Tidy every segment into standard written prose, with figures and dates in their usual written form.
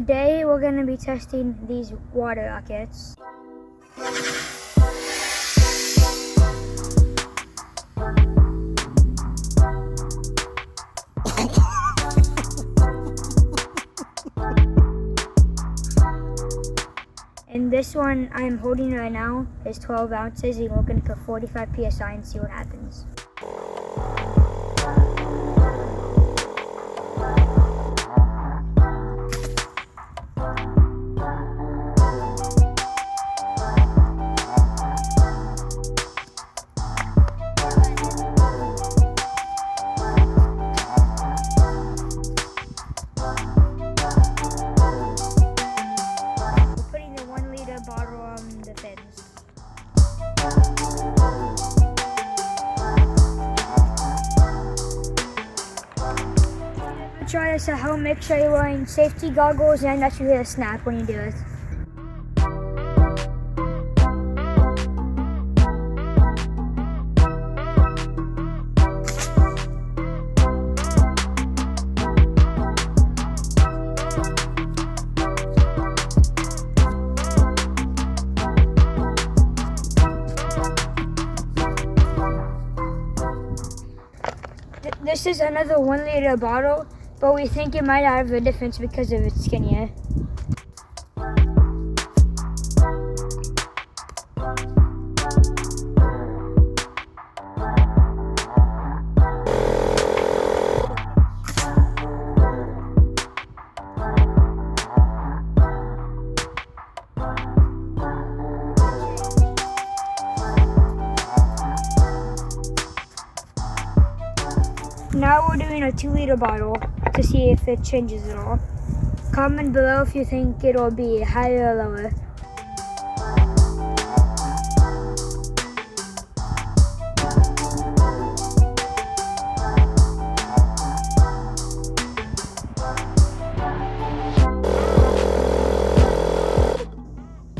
Today we're going to be testing these water rockets. And this one I'm holding right now is 12 ounces, and we're going to put 45 psi and see what happens. Bottle on the fins. Try this at home. Make sure you're wearing safety goggles and that you hit a snap when you do it. This is another 1 liter bottle, but we think it might have a difference because of its skinnier. Now we're doing a 2 liter bottle to see if it changes at all. Comment below if you think it'll be higher or lower.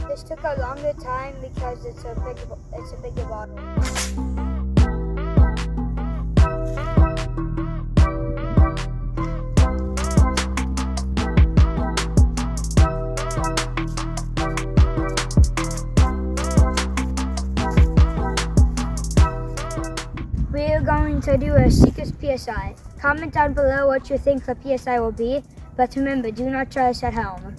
This took a longer time because it's a bigger bottle. We are going to do a secret PSI. Comment down below what you think the PSI will be, but remember, do not try this at home.